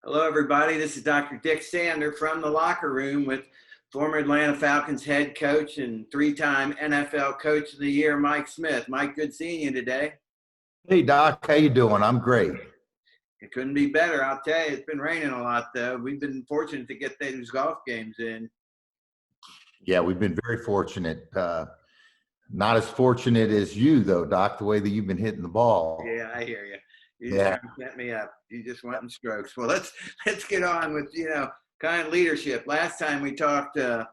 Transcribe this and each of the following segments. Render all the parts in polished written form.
Hello, everybody. This is Dr. Dick Sander from the locker room with former Atlanta Falcons head coach and three-time NFL Coach of the Year, Mike Smith. Mike, good seeing you today. Hey, Doc. How you doing? I'm great. It couldn't be better. I'll tell you, it's been raining a lot, though. We've been fortunate to get those golf games in. Yeah, we've been very fortunate. Not as fortunate as you, though, Doc, the way that you've been hitting the ball. Yeah, I hear you. You Yeah. just set me up. You just went in strokes. Well, let's get on with, kind of leadership. Last time we talked, a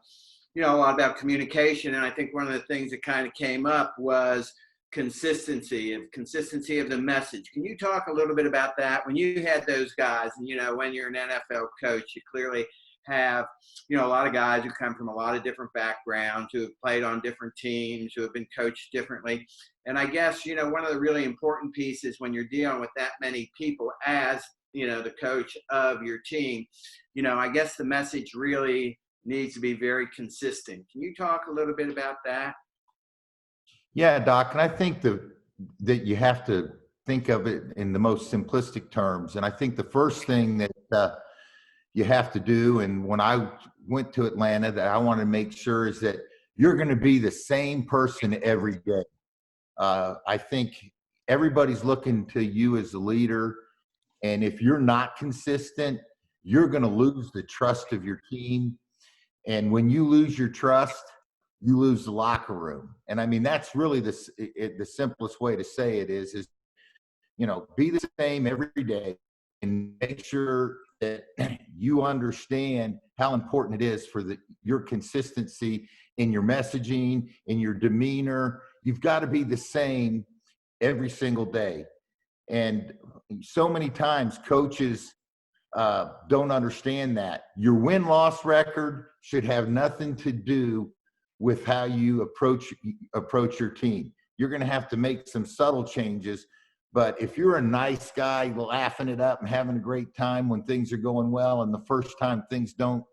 lot about communication, and I think one of the things that kind of came up was consistency of the message. Can you talk a little bit about that? When you had those guys, and when you're an NFL coach, you clearly have, a lot of guys who come from a lot of different backgrounds, who have played on different teams, who have been coached differently. And I guess, one of the really important pieces when you're dealing with that many people as, the coach of your team, I guess the message really needs to be very consistent. Can you talk a little bit about that? Yeah, Doc. And I think that you have to think of it in the most simplistic terms. And I think the first thing that you have to do, and when I went to Atlanta, that I want to make sure is that you're going to be the same person every day. I think everybody's looking to you as a leader. And if you're not consistent, you're going to lose the trust of your team. And when you lose your trust, you lose the locker room. And I mean, that's really the simplest way to say it is, be the same every day and make sure that you understand how important it is for your consistency in your messaging, in your demeanor. You've got to be the same every single day. And so many times coaches don't understand that. Your win-loss record should have nothing to do with how you approach your team. You're going to have to make some subtle changes. But if you're a nice guy laughing it up and having a great time when things are going well, and the first time things don't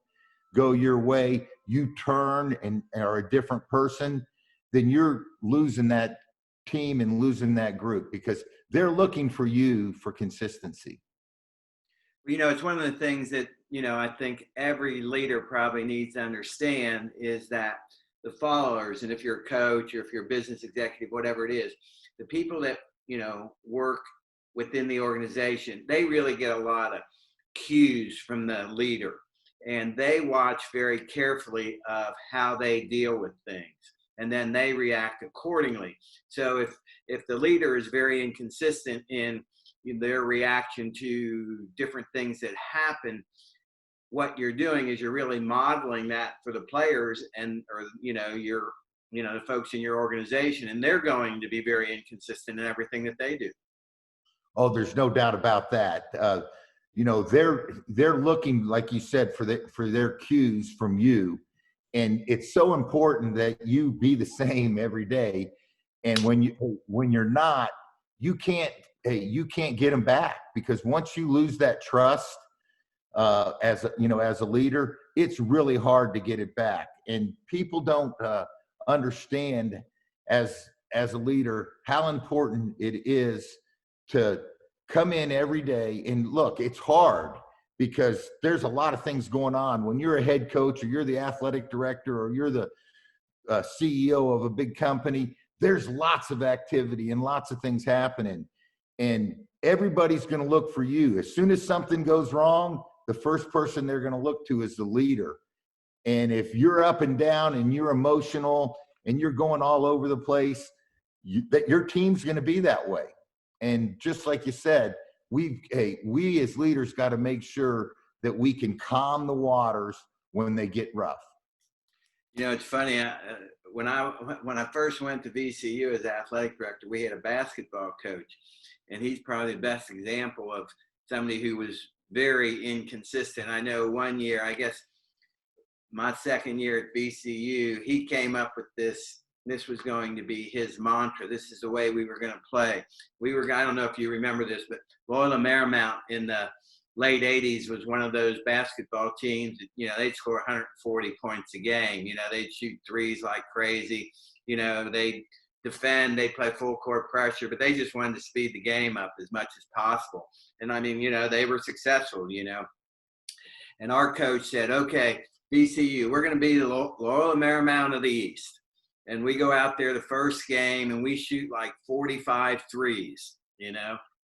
go your way, you turn and are a different person, then you're losing that team and losing that group because they're looking for you for consistency. It's one of the things that, I think every leader probably needs to understand is that the followers, and if you're a coach or if you're a business executive, whatever it is, the people that, work within the organization, they really get a lot of cues from the leader, and they watch very carefully of how they deal with things, and then they react accordingly. So if the leader is very inconsistent in their reaction to different things that happen, what you're doing is you're really modeling that for the players the folks in your organization, and they're going to be very inconsistent in everything that they do. Oh, there's no doubt about that. They're looking, like you said, for their cues from you, and it's so important that you be the same every day. And when you're not, you can't get them back, because once you lose that trust as a leader, it's really hard to get it back. And people don't understand as a leader how important it is to come in every day. And look, it's hard because there's a lot of things going on when you're a head coach, or you're the athletic director, or you're the CEO of a big company. There's lots of activity and lots of things happening, and everybody's going to look for you. As soon as something goes wrong, the first person they're going to look to is the leader. And if you're up and down and you're emotional and you're going all over the place, your team's going to be that way. And just like you said, we as leaders got to make sure that we can calm the waters when they get rough. It's funny. When I first went to VCU as athletic director, we had a basketball coach, and he's probably the best example of somebody who was very inconsistent. I know one year, I guess my second year at VCU, he came up with this. This was going to be his mantra. This is the way we were going to play. I don't know if you remember this, but Loyola Marymount in the late 80s was one of those basketball teams that, they'd score 140 points a game. They'd shoot threes like crazy. They'd defend. They play full court pressure, but they just wanted to speed the game up as much as possible. And I mean, they were successful, And our coach said, okay, VCU, we're going to be the Loyola Marymount of the East. And we go out there the first game and we shoot like 45 threes,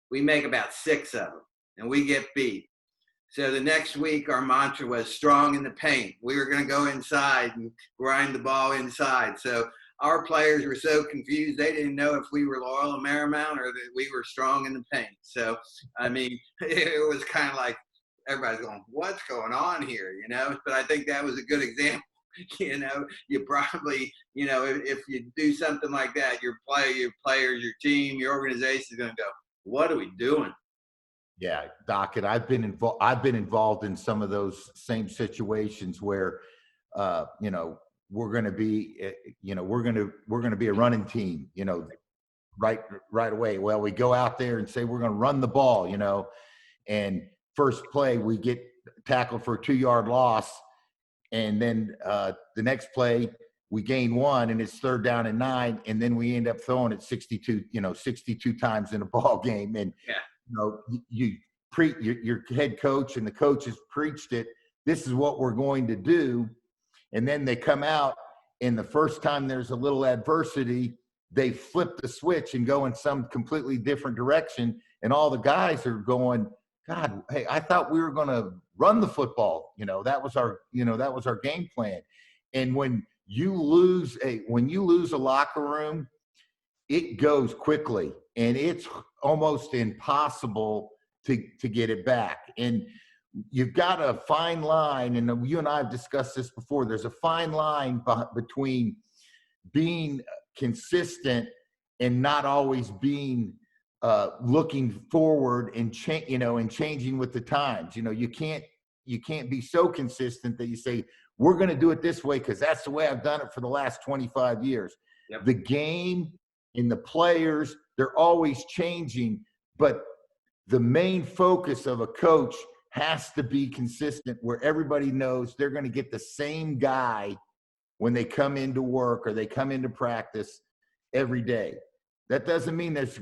We make about 6 of them and we get beat. So the next week, our mantra was strong in the paint. We were going to go inside and grind the ball inside. So our players were so confused. They didn't know if we were Loyola Marymount or that we were strong in the paint. So, I mean, it was kind of like everybody's going, what's going on here, But I think that was a good example. You probably, if you do something like that, your players, your team, your organization is going to go, what are we doing? Yeah, Doc, and I've been involved in some of those same situations where, we're going to be, we're going to be a running team, right away. Well, we go out there and say we're going to run the ball, and first play we get tackled for a 2-yard loss, and then the next play we gain 1 and it's 3rd down and 9, and then we end up throwing it 62 times in a ball game, and yeah. Your head coach and the coaches preached it. This is what we're going to do. And then they come out, and the first time there's a little adversity, they flip the switch and go in some completely different direction. And all the guys are going, God, hey, I thought we were going to run the football. That was our game plan. And when you lose a locker room, it goes quickly, and it's almost impossible to get it back. And you've got a fine line, and you and I have discussed this before. There's a fine line between being consistent and not always being looking forward and changing with the times. You can't be so consistent that you say, we're going to do it this way because that's the way I've done it for the last 25 years. Yep. The game and the players, they're always changing, but the main focus of a coach has to be consistent, where everybody knows they're going to get the same guy when they come into work or they come into practice every day. That doesn't mean there's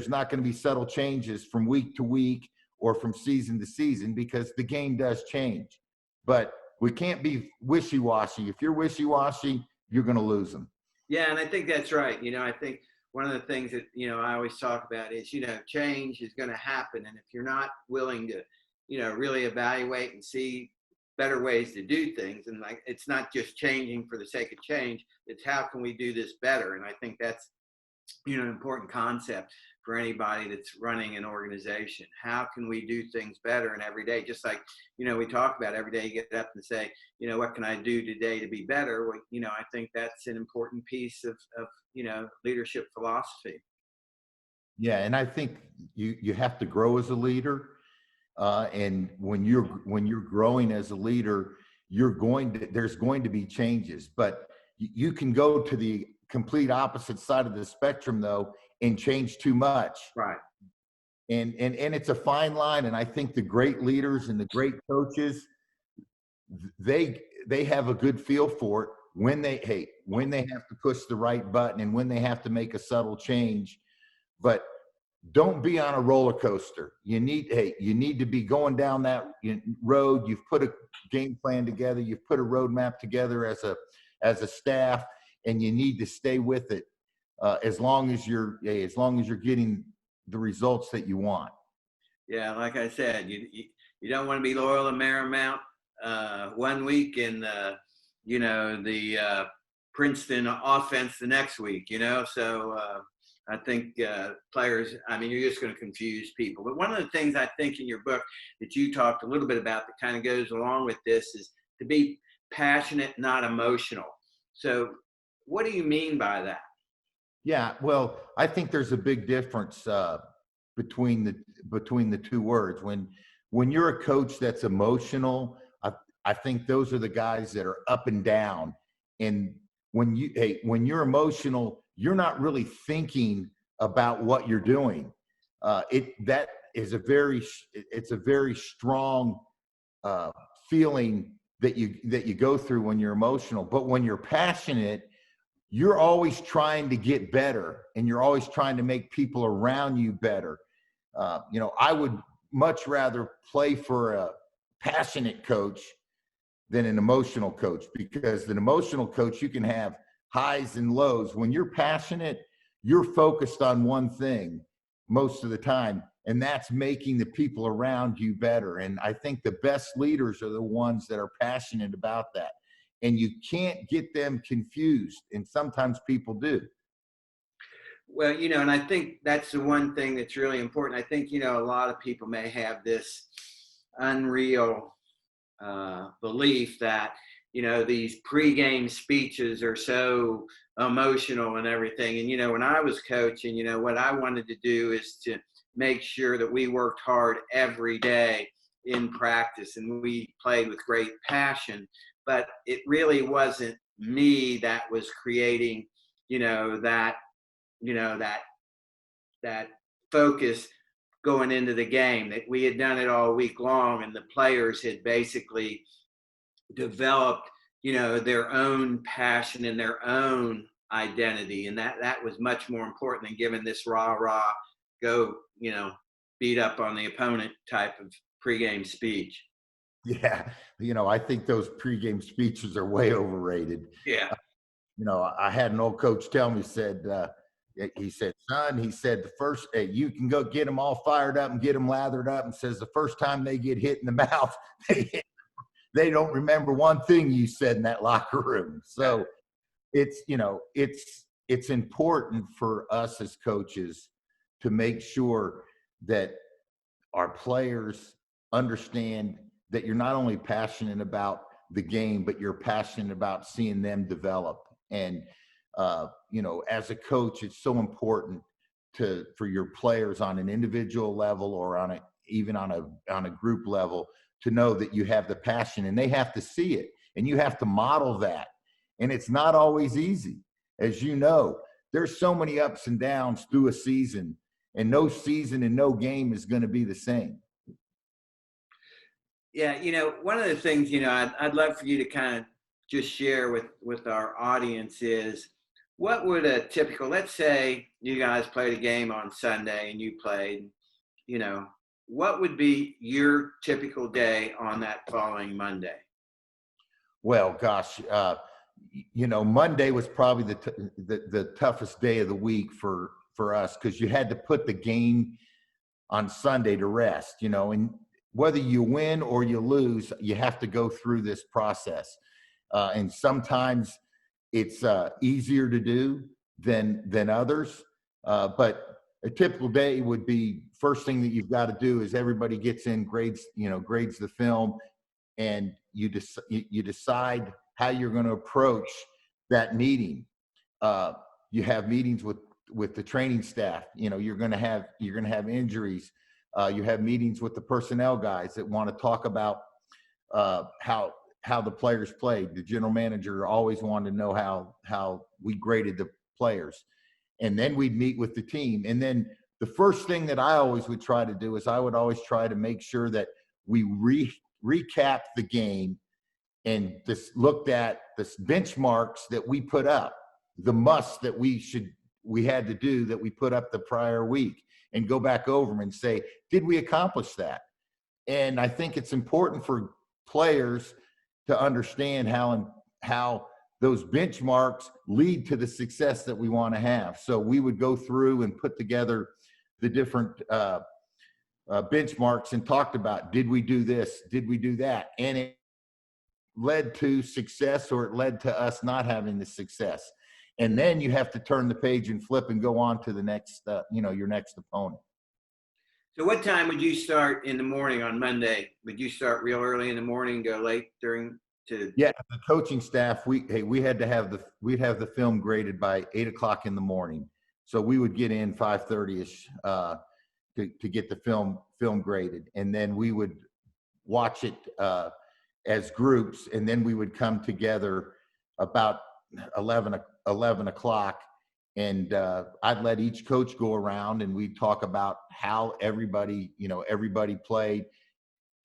not going to be subtle changes from week to week or from season to season, because the game does change. But we can't be wishy-washy. If you're wishy-washy, you're going to lose them. Yeah, and I think that's right. I think one of the things that, I always talk about is, change is going to happen. And if you're not willing to, really evaluate and see better ways to do things, and like, it's not just changing for the sake of change, it's how can we do this better? And I think that's, an important concept for anybody that's running an organization. How can we do things better? And every day, just like, we talk about every day, you get up and say, what can I do today to be better? Well, I think that's an important piece of leadership philosophy. Yeah. And I think you have to grow as a leader. And when you're growing as a leader, there's going to be changes, but you can go to the complete opposite side of the spectrum though and change too much. Right. And it's a fine line. And I think the great leaders and the great coaches, they have a good feel for it when they have to push the right button and when they have to make a subtle change. But don't be on a roller coaster. You need to be going down that road. You've put a game plan together. You've put a roadmap together as a staff, and you need to stay with it as long as you're getting the results that you want. Yeah, like I said, you don't want to be Loyola Marymount 1 week and the Princeton offense the next week. So I think players, you're just going to confuse people. But one of the things I think in your book that you talked a little bit about that kind of goes along with this is to be passionate, not emotional. So what do you mean by that? Yeah, well, I think there's a big difference between the two words. When you're a coach that's emotional, I think those are the guys that are up and down. And when you're emotional, you're not really thinking about what you're doing. It's a very strong feeling that you go through when you're emotional. But when you're passionate, you're always trying to get better, and you're always trying to make people around you better. I would much rather play for a passionate coach than an emotional coach, because an emotional coach, you can have highs and lows. When you're passionate, you're focused on one thing most of the time, and that's making the people around you better. And I think the best leaders are the ones that are passionate about that. And you can't get them confused. And sometimes people do. Well, and I think that's the one thing that's really important. I think, a lot of people may have this unreal belief that, these pregame speeches are so emotional and everything. And, when I was coaching, what I wanted to do is to make sure that we worked hard every day in practice and we played with great passion. But it really wasn't me that was creating, that that focus going into the game. That we had done it all week long, and the players had basically developed, their own passion and their own identity, and that was much more important than giving this rah go, beat up on the opponent type of pregame speech. Yeah. I think those pregame speeches are way overrated. Yeah. I had an old coach tell me, he said, son, he said, the first, you can go get them all fired up and get them lathered up, and says the first time they get hit in the mouth, they don't remember one thing you said in that locker room. So it's important for us as coaches to make sure that our players understand that you're not only passionate about the game, but you're passionate about seeing them develop. And as a coach, it's so important for your players on an individual level or even on a group level to know that you have the passion, and they have to see it, and you have to model that. And it's not always easy. As you know, there's so many ups and downs through a season, and no season and no game is going to be the same. Yeah, one of the things, I'd love for you to kind of just share with our audience is, what would a typical, let's say you guys played a game on Sunday and you played, what would be your typical day on that following Monday? Well, gosh, Monday was probably the toughest day of the week for us, because you had to put the game on Sunday to rest, and whether you win or you lose, you have to go through this process. And sometimes it's easier to do than others. But a typical day would be, first thing that you've got to do is everybody gets in, grades the film, and you decide how you're going to approach that meeting. You have meetings with the training staff. You're going to have injuries. You have meetings with the personnel guys that want to talk about how the players played. The general manager always wanted to know how we graded the players. And then we'd meet with the team. And then the first thing that I always would try to do is I would always try to make sure that we recap the game and just looked at the benchmarks that we put up, the musts that we had to do that we put up the prior week, and go back over them and say, did we accomplish that? And I think it's important for players to understand how those benchmarks lead to the success that we want to have. So we would go through and put together the different benchmarks and talked about, did we do this? Did we do that? And it led to success, or it led to us not having the success. And then you have to turn the page and flip and go on to the next, your next opponent. So what time would you start in the morning on Monday? Would you start real early in the morning, go late to? Yeah, the coaching staff, we'd have the film graded by 8 o'clock in the morning. So we would get in 5:30ish to get the film graded, and then we would watch it as groups, and then we would come together about 11 o'clock, and I'd let each coach go around, and we'd talk about how everybody played.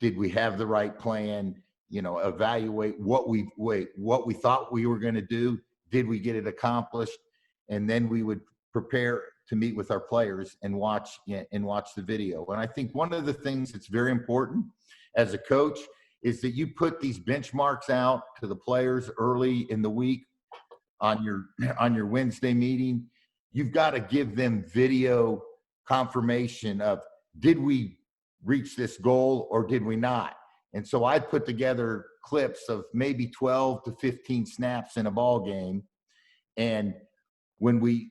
Did we have the right plan? Evaluate what we thought we were going to do. did we get it accomplished? And then we would prepare to meet with our players and watch the video. And I think one of the things that's very important as a coach is that you put these benchmarks out to the players early in the week on your Wednesday meeting. You've got to give them video confirmation of, did we reach this goal or did we not? And so I put together clips of maybe 12 to 15 snaps in a ball game. And when we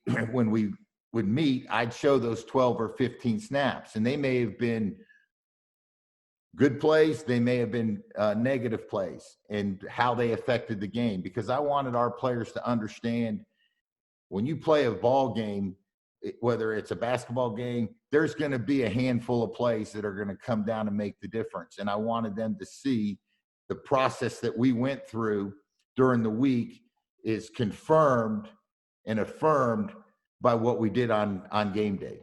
would meet, I'd show those 12 or 15 snaps, and they may have been good plays, they may have been negative plays, and how they affected the game, because I wanted our players to understand when you play a ball game, whether it's a basketball game, there's going to be a handful of plays that are going to come down and make the difference. And I wanted them to see the process that we went through during the week is confirmed and affirmed by what we did on game day.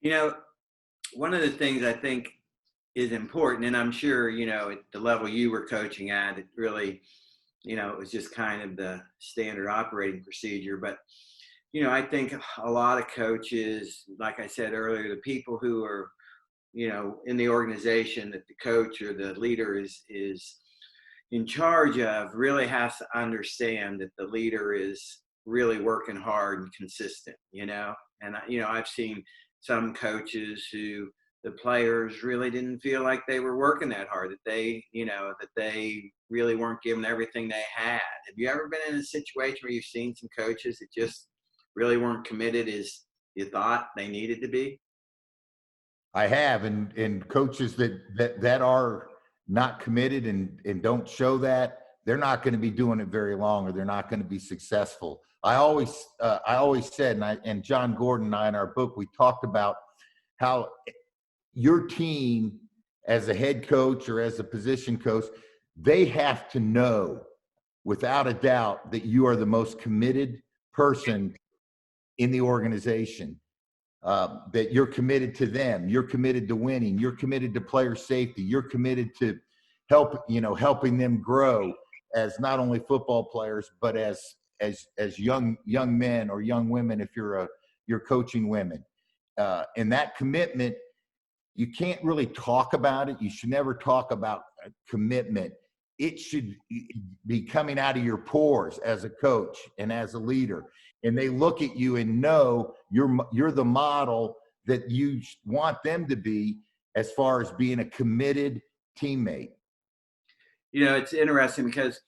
You know, one of the things I think is important, and I'm sure, you know, at the level you were coaching at, it really, you know, it was just kind of the standard operating procedure. But, you know, I think a lot of coaches, like I said earlier, the people who are, you know, in the organization that the coach or the leader is in charge of, really has to understand that the leader is really working hard and consistent, you know. And, you know, I've seen some coaches who the players really didn't feel like they were working that hard, that they, you know, that they really weren't giving everything they had. Have you ever been in a situation where you've seen some coaches that just really weren't committed as you thought they needed to be? I have, and coaches that are not committed and don't show that, they're not going to be doing it very long, or they're not going to be successful. I always said, and John Gordon and I in our book, we talked about how your team, as a head coach or as a position coach, they have to know without a doubt that you are the most committed person in the organization, that you're committed to them, you're committed to winning, you're committed to player safety, you're committed to helping them grow as not only football players, but as young men or young women, if you're coaching women. And that commitment, you can't really talk about it. You should never talk about commitment. It should be coming out of your pores as a coach and as a leader. And they look at you and know you're the model that you want them to be as far as being a committed teammate. You know, it's interesting because,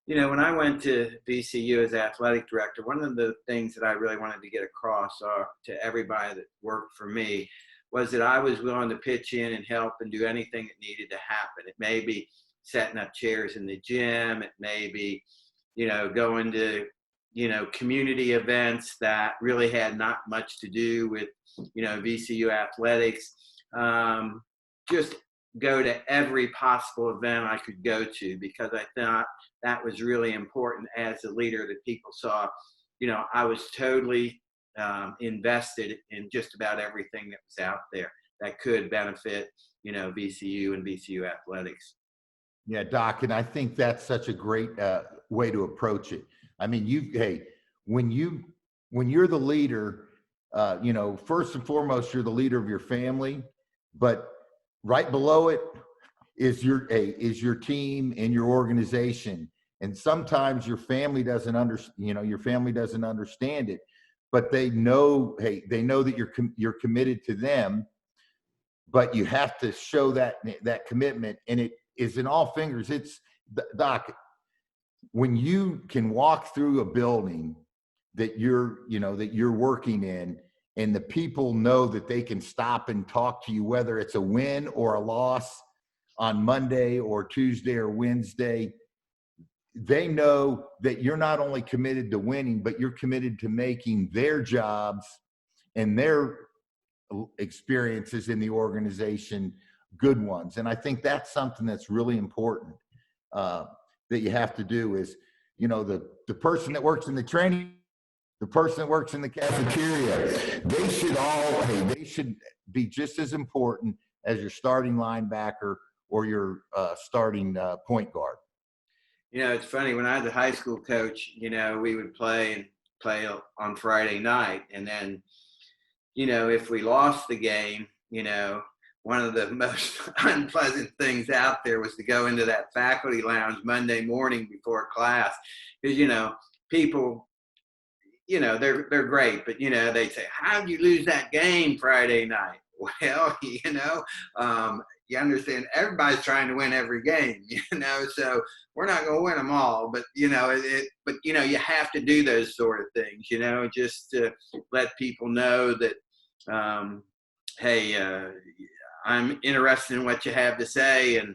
you know, when I went to VCU as athletic director, one of the things that I really wanted to get across to everybody that worked for me was that I was willing to pitch in and help and do anything that needed to happen. It may be setting up chairs in the gym. It may be, you know, going to, you know, community events that really had not much to do with, you know, VCU athletics. Just go to every possible event I could go to, because I thought that was really important as a leader, that people saw, you know, I was totally invested in just about everything that was out there that could benefit, you know, VCU and VCU athletics. Yeah, Doc, and I think that's such a great way to approach it. I mean, when you're the leader, you know, first and foremost, you're the leader of your family, but right below it is your team and your organization. And sometimes your family doesn't understand it, but they know that you're committed to them, but you have to show that commitment. And it is in all fingers. It's, Doc, when you can walk through a building that you're working in, and the people know that they can stop and talk to you, whether it's a win or a loss on Monday or Tuesday or Wednesday, they know that you're not only committed to winning, but you're committed to making their jobs and their experiences in the organization good ones. And I think that's something that's really important that you have to do is, you know, the person that works in the training, the person that works in the cafeteria, they should be just as important as your starting linebacker or your starting point guard. It's funny, when I was a high school coach, we would play on Friday night. And then, if we lost the game, one of the most unpleasant things out there was to go into that faculty lounge Monday morning before class. Because, people, they're great, but, they say, how'd you lose that game Friday night? Well, you understand everybody's trying to win every game, so we're not going to win them all, but, you have to do those sort of things, just to let people know that, hey, I'm interested in what you have to say. And,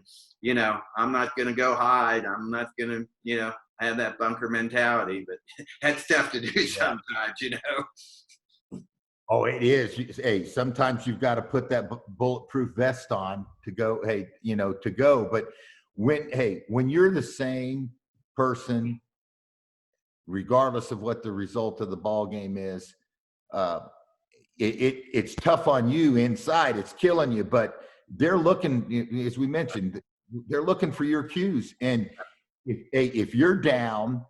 I'm not going to go hide. I'm not going to, have that bunker mentality, but that's tough to do sometimes. Oh, it is. Hey, sometimes you've got to put that bulletproof vest on to go, hey, to go. But when you're the same person, regardless of what the result of the ball game is, it's tough on you inside. It's killing you, but they're looking, as we mentioned, they're looking for your cues. And if you're down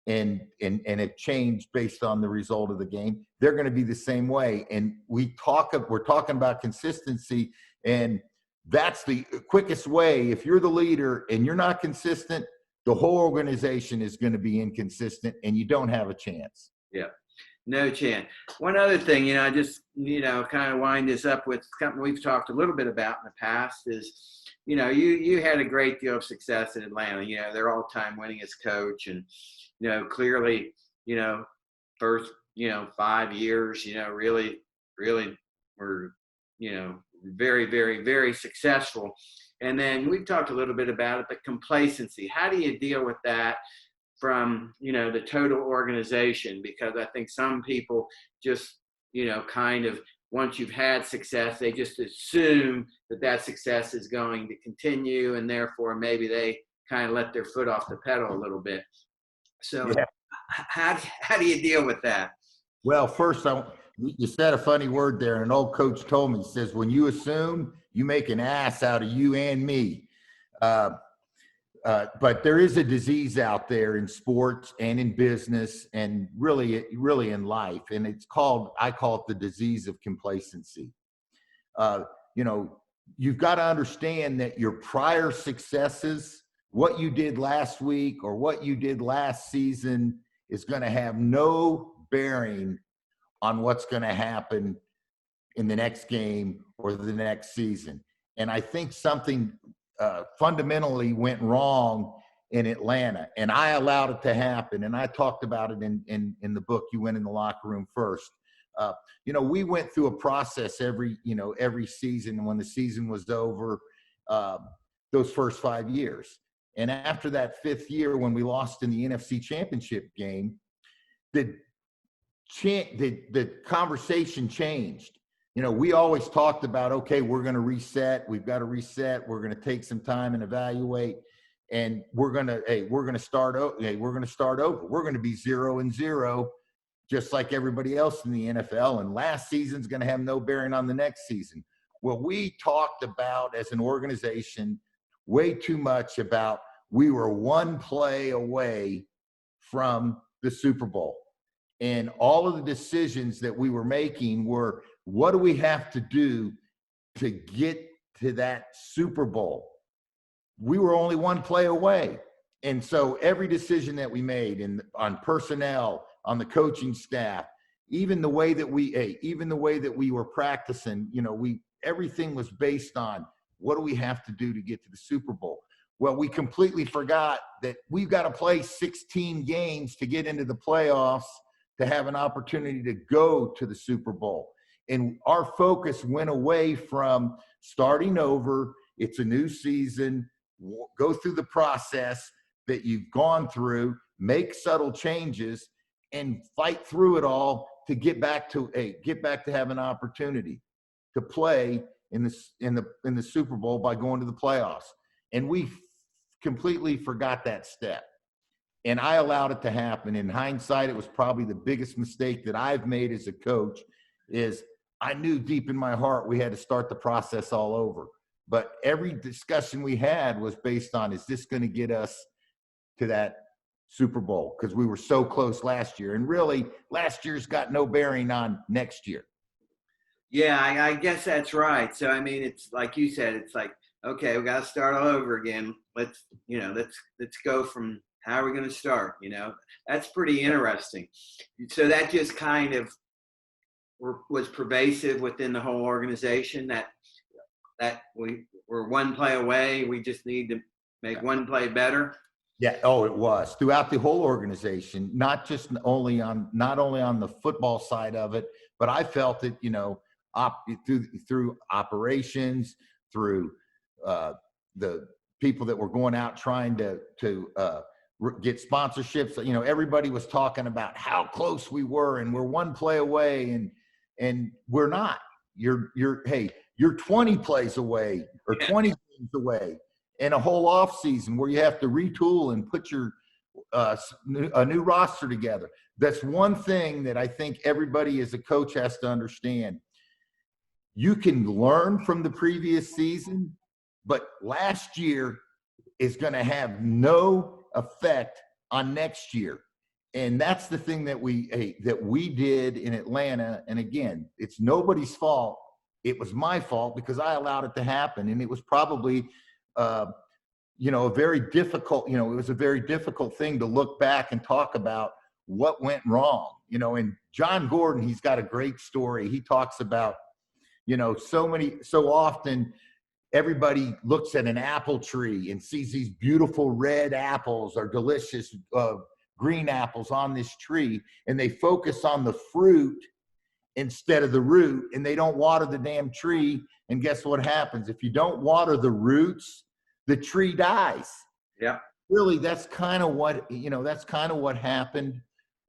and it changed based on the result of the game, they're going to be the same way. And we're talking about consistency, and that's the quickest way. If you're the leader and you're not consistent, the whole organization is going to be inconsistent, and you don't have a chance. Yeah. No chance. One other thing, I just, kind of wind this up with something we've talked a little bit about in the past is, you had a great deal of success in Atlanta. They're all-time winningest coach. And, clearly, first, 5 years, really, really were, very, very, very successful. And then we've talked a little bit about it, but complacency, how do you deal with that from, the total organization? Because I think some people just, kind of, once you've had success, they just assume that success is going to continue, and therefore maybe they kind of let their foot off the pedal a little bit. So Yeah. how do you deal with that? Well, first, you said a funny word there. An old coach told me, he says, when you assume, you make an ass out of you and me. But there is a disease out there in sports and in business and really in life. And I call it the disease of complacency. You've got to understand that your prior successes, what you did last week or what you did last season, is going to have no bearing on what's going to happen in the next game or the next season. And I think something fundamentally went wrong in Atlanta, and I allowed it to happen. And I talked about it in the book, You Win in the Locker Room First. We went through a process every season. When the season was over, those first 5 years, and after that fifth year, when we lost in the NFC Championship game, the conversation changed. We always talked about, okay, we're going to reset. We've got to reset. We're going to take some time and evaluate, and we're going to start over. We're going to be 0-0, just like everybody else in the NFL. And last season's going to have no bearing on the next season. Well, we talked about, as an organization, way too much about, we were one play away from the Super Bowl. And all of the decisions that we were making were, what do we have to do to get to that Super Bowl? We were only one play away. And so every decision that we made on personnel, on the coaching staff, even the way that we were practicing, everything was based on, what do we have to do to get to the Super Bowl? Well, we completely forgot that we've got to play 16 games to get into the playoffs to have an opportunity to go to the Super Bowl. And our focus went away from starting over. It's a new season. Go through the process that you've gone through, make subtle changes, and fight through it all to get back to have an opportunity to play in the Super Bowl by going to the playoffs. And we completely forgot that step. And I allowed it to happen. In hindsight, it was probably the biggest mistake that I've made as a coach. Is I knew deep in my heart we had to start the process all over. But every discussion we had was based on, is this going to get us to that Super Bowl because we were so close last year. And really, last year's got no bearing on next year. Yeah, I guess that's right. So I mean, it's like you said, it's like, okay, we got to start all over again. Let's go from how are we going to start? That's pretty interesting. So that just kind of was pervasive within the whole organization. That we're one play away. We just need to make one play better. Yeah. Oh, it was throughout the whole organization, not only on the football side of it, but I felt it, through operations, through the people that were going out trying to get sponsorships. Everybody was talking about how close we were, and we're one play away, and we're not. You're 20 plays away or 20 games away in a whole off season where you have to retool and put your a new roster together. That's one thing that I think everybody as a coach has to understand. You can learn from the previous season, but last year is going to have no effect on next year. And that's the thing that we did in Atlanta. And again, it's nobody's fault. It was my fault because I allowed it to happen. And it was probably, a very difficult, it was a very difficult thing to look back and talk about what went wrong, and John Gordon, he's got a great story. He talks about, so often everybody looks at an apple tree and sees these beautiful red apples or delicious green apples on this tree, and they focus on the fruit instead of the root, and they don't water the damn tree. And guess what happens? If you don't water the roots, the tree dies. Yeah. Really, that's kind of what happened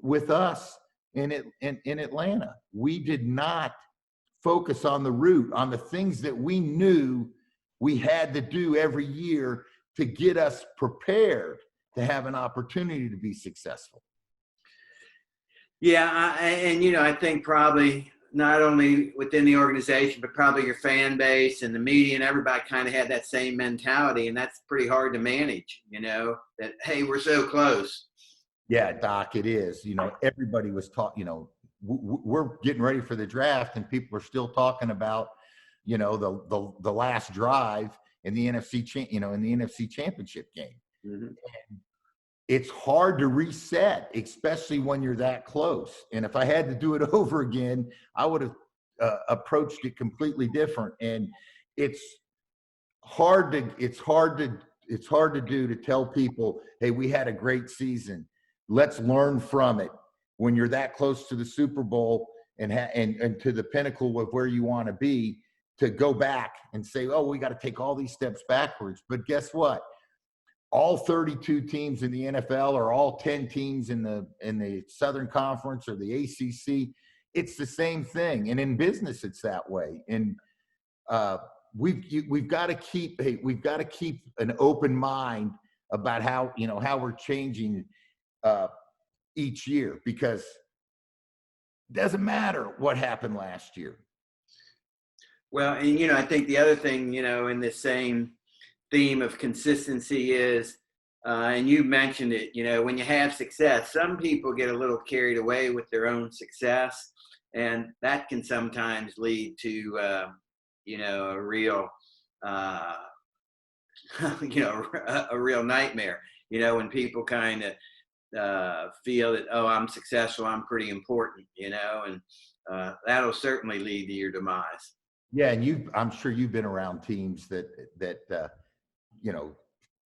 with us in Atlanta. We did not focus on the root, on the things that we knew we had to do every year to get us prepared to have an opportunity to be successful. Yeah, I think probably not only within the organization, but probably your fan base and the media and everybody kind of had that same mentality, and that's pretty hard to manage, that, hey, we're so close. Yeah, Doc, it is. Everybody was talking, we're getting ready for the draft, and people are still talking about, the last drive in the NFC Championship game. Mm-hmm. And it's hard to reset, especially when you're that close. And if I had to do it over again, I would have approached it completely different. And it's hard to do to tell people, hey, we had a great season. Let's learn from it. When you're that close to the Super Bowl and to the pinnacle of where you want to be, to go back and say, oh, we got to take all these steps backwards. But guess what? All 32 teams in the NFL or all 10 teams in the Southern Conference or the ACC, it's the same thing. And in business, it's that way. And we've got to keep an open mind about how we're changing each year, because it doesn't matter what happened last year. Well, and I think the other thing, in this same theme of consistency is, and you mentioned it, when you have success, some people get a little carried away with their own success, and that can sometimes lead to, a real, a real nightmare, when people kind of feel that, oh, I'm successful, I'm pretty important, and that'll certainly lead to your demise. Yeah, and I'm sure you've been around teams that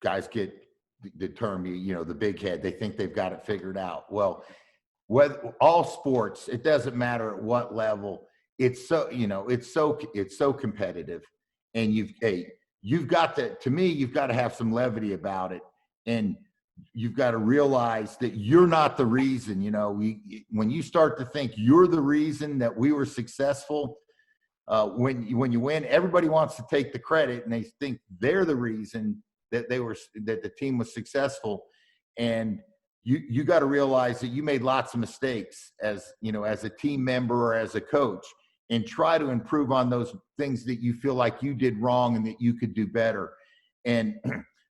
guys get the term, the big head. They think they've got it figured out. Well, all sports, it doesn't matter at what level. It's so competitive, and you've got to have some levity about it, and you've got to realize that you're not the reason. When you start to think you're the reason that we were successful. When you win, everybody wants to take the credit, and they think they're the reason that the team was successful. And you got to realize that you made lots of mistakes as a team member or as a coach, and try to improve on those things that you feel like you did wrong and that you could do better. And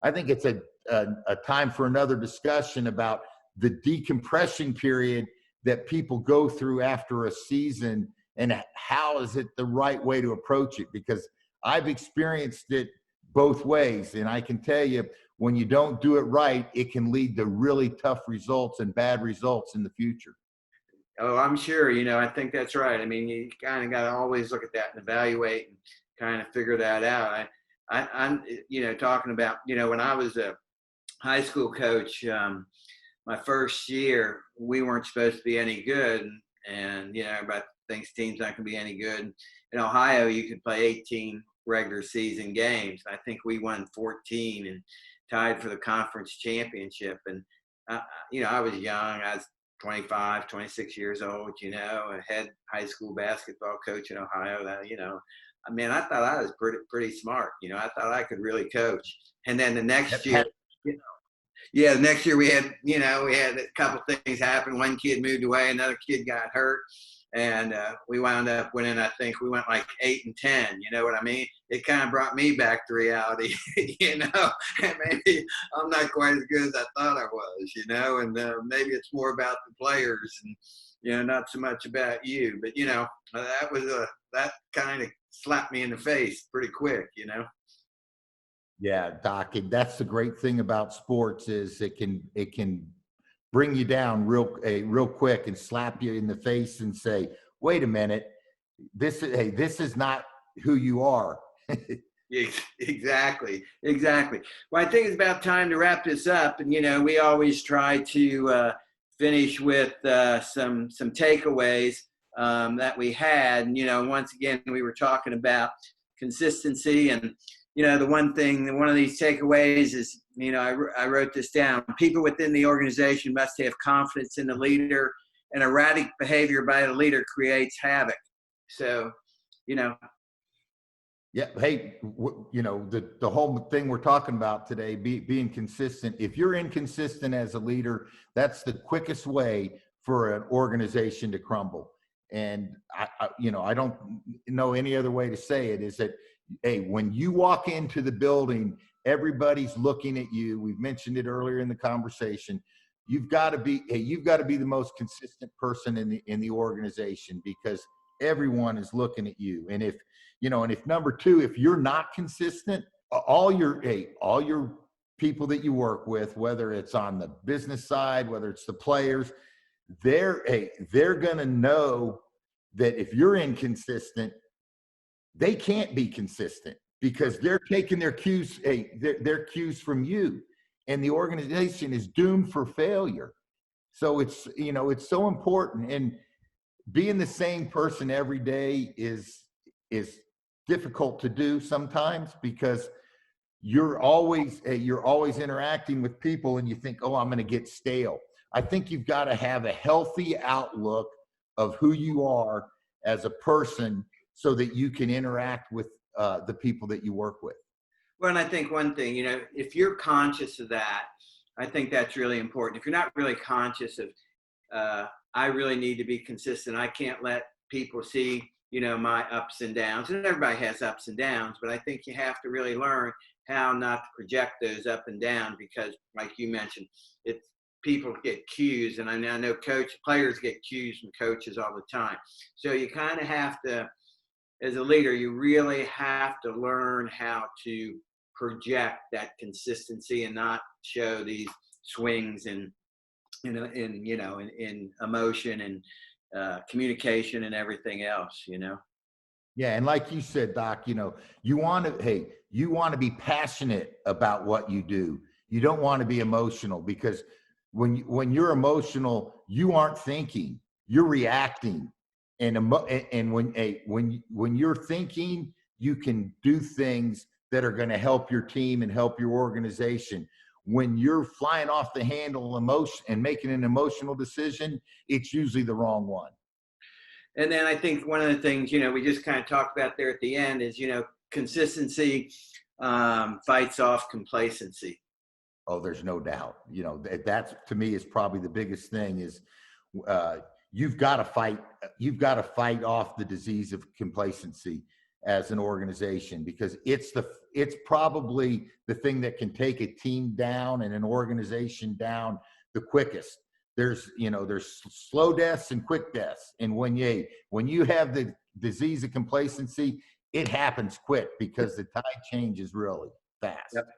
I think it's a time for another discussion about the decompression period that people go through after a season, and how is it the right way to approach it? Because I've experienced it both ways, and I can tell you, when you don't do it right, it can lead to really tough results and bad results in the future. Oh, I'm sure. I think that's right. I mean, you kind of got to always look at that and evaluate and kind of figure that out. I'm, talking about, when I was a high school coach, my first year, we weren't supposed to be any good. And everybody thinks teams not going to be any good. In Ohio, you could play 18 regular season games. I think we won 14 and tied for the conference championship. And, I was young. I was 25, 26 years old, a head high school basketball coach in Ohio. I thought I was pretty smart. I thought I could really coach. And then the next year, the next year we had a couple things happen. One kid moved away, another kid got hurt, and we wound up winning. I think we went like 8-10. You know what I mean? It kind of brought me back to reality, and maybe I'm not quite as good as I thought I was, and maybe it's more about the players and, not so much about you. But, that kind of slapped me in the face pretty quick, Yeah, Doc, and that's the great thing about sports is it can bring you down real quick and slap you in the face and say, "Wait a minute, this is not who you are." Exactly. Well, I think it's about time to wrap this up, and we always try to finish with some takeaways that we had. And once again, we were talking about consistency, and one of these takeaways is, I wrote this down. People within the organization must have confidence in the leader, and erratic behavior by the leader creates havoc. So, Yeah. Hey, the whole thing we're talking about today, being consistent. If you're inconsistent as a leader, that's the quickest way for an organization to crumble. And I don't know any other way to say it, is that, hey, when you walk into the building, everybody's looking at you. We've mentioned it earlier in the conversation. You've got to be the most consistent person in the organization, because everyone is looking at you. And if number two, if you're not consistent, all your people that you work with, whether it's on the business side, whether it's the players, they're going to know that if you're inconsistent, they can't be consistent, because they're taking their cues, their cues from you, and the organization is doomed for failure. So it's so important, and being the same person every day is difficult to do sometimes, because you're always interacting with people, and you think, oh, I'm going to get stale. I think you've got to have a healthy outlook of who you are as a person, so that you can interact with the people that you work with. Well, and I think one thing, if you're conscious of that, I think that's really important. If you're not really conscious of, I really need to be consistent. I can't let people see, my ups and downs. And everybody has ups and downs, but I think you have to really learn how not to project those up and down, because, like you mentioned, people get cues, and I know players get cues from coaches all the time. So you kind of have to, as a leader, you really have to learn how to project that consistency and not show these swings in emotion and communication and everything else. Yeah, and like you said, Doc, you want to be passionate about what you do. You don't want to be emotional, because when you're emotional, you aren't thinking, you're reacting. And when you're thinking, you can do things that are going to help your team and help your organization. When you're flying off the handle emotion and making an emotional decision, it's usually the wrong one. And then I think one of the things, we just kind of talked about there at the end is, consistency fights off complacency. Oh, there's no doubt. That's, to me, is probably the biggest thing is you've got to fight off the disease of complacency. as an organization, because it's probably the thing that can take a team down and an organization down the quickest. There's slow deaths and quick deaths. And when you have the disease of complacency, it happens quick because the tide changes really fast. Yep.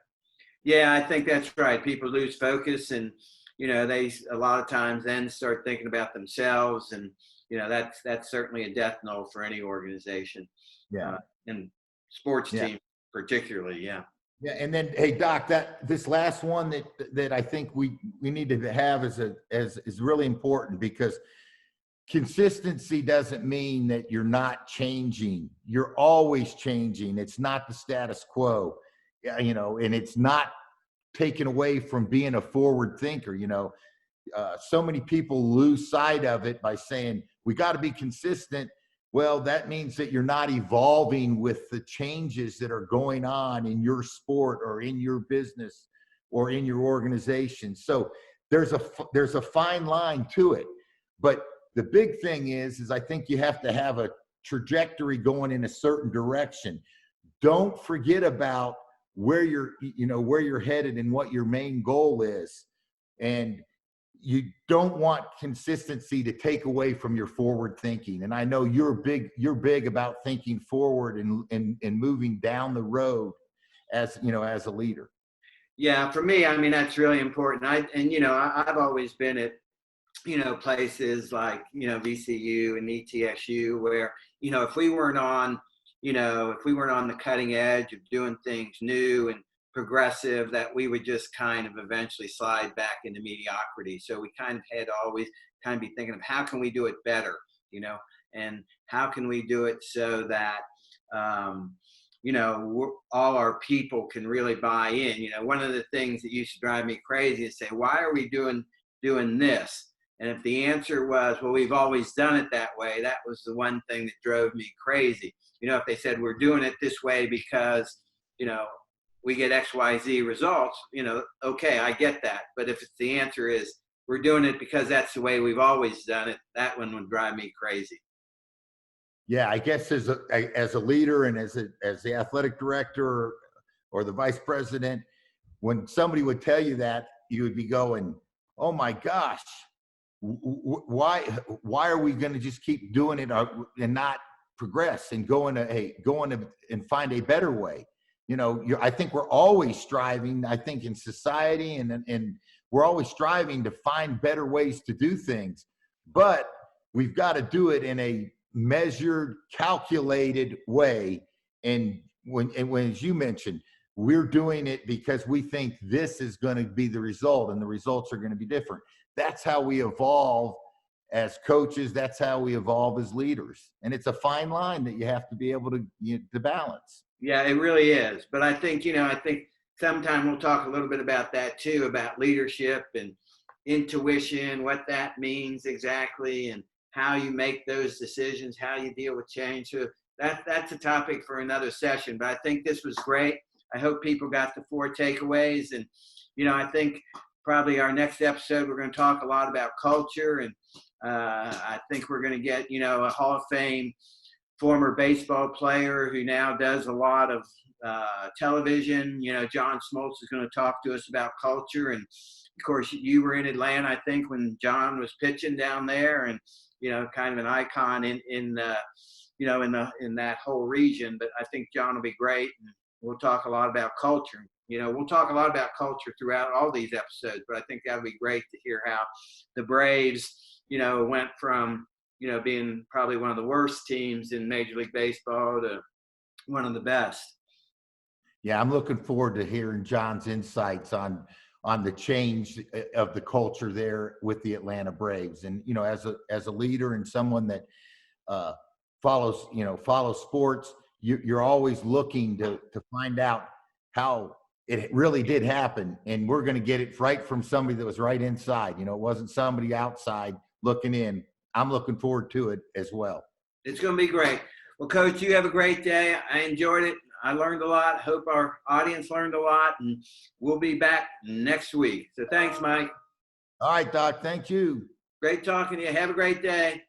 Yeah, I think that's right. People lose focus, and they a lot of times then start thinking about themselves, and that's certainly a death knell for any organization. Yeah. And sports Yeah. team particularly. Yeah. Yeah, and then, hey Doc, this last one that I think we need to have is really important, because consistency doesn't mean that you're not changing. You're always changing. It's not the status quo, and it's not taken away from being a forward thinker. So many people lose sight of it by saying we got to be consistent. Well, that means that you're not evolving with the changes that are going on in your sport or in your business or in your organization. So there's a fine line to it. But the big thing is I think you have to have a trajectory going in a certain direction. Don't forget about where you're headed and what your main goal is. And you don't want consistency to take away from your forward thinking. And I know you're big about thinking forward and moving down the road as a leader. Yeah, for me, I mean, that's really important. I've always been at places like VCU and ETSU where if we weren't on the cutting edge of doing things new and progressive, that we would just kind of eventually slide back into mediocrity. So we kind of had to always kind of be thinking of how can we do it better, and how can we do it so that all our people can really buy in. One of the things that used to drive me crazy is say, why are we doing this? And if the answer was, well, we've always done it that way, that was the one thing that drove me crazy. If they said we're doing it this way because we get XYZ results, okay, I get that. But if the answer is we're doing it because that's the way we've always done it, that one would drive me crazy. Yeah, I guess as a leader and as the athletic director or the vice president, when somebody would tell you that, you would be going, oh my gosh, why are we going to just keep doing it and not progress and going to and find a better way? I think we're always striving, I think in society and we're always striving to find better ways to do things, but we've got to do it in a measured, calculated way. And when as you mentioned, we're doing it because we think this is going to be the result and the results are going to be different. That's how we evolve as coaches. That's how we evolve as leaders. And it's a fine line that you have to be able to balance. Yeah, it really is. But I think sometime we'll talk a little bit about that too, about leadership and intuition, what that means exactly, and how you make those decisions, how you deal with change. So that's a topic for another session. But I think this was great. I hope people got the 4 takeaways. And, I think probably our next episode, we're going to talk a lot about culture. And I think we're going to get, a Hall of Fame former baseball player who now does a lot of television. John Smoltz is going to talk to us about culture. And of course, you were in Atlanta, I think, when John was pitching down there, and kind of an icon in that whole region. But I think John will be great, and we'll talk a lot about culture. We'll talk a lot about culture throughout all these episodes, but I think that would be great to hear how the Braves, went from being probably one of the worst teams in Major League Baseball to one of the best. Yeah, I'm looking forward to hearing John's insights on the change of the culture there with the Atlanta Braves. And as a leader and someone that follows sports, you're always looking to find out how it really did happen, and we're going to get it right from somebody that was right inside. It wasn't somebody outside looking in. I'm looking forward to it as well. It's going to be great. Well, Coach, you have a great day. I enjoyed it. I learned a lot. Hope our audience learned a lot, and we'll be back next week. So thanks, Mike. All right, Doc. Thank you. Great talking to you. Have a great day.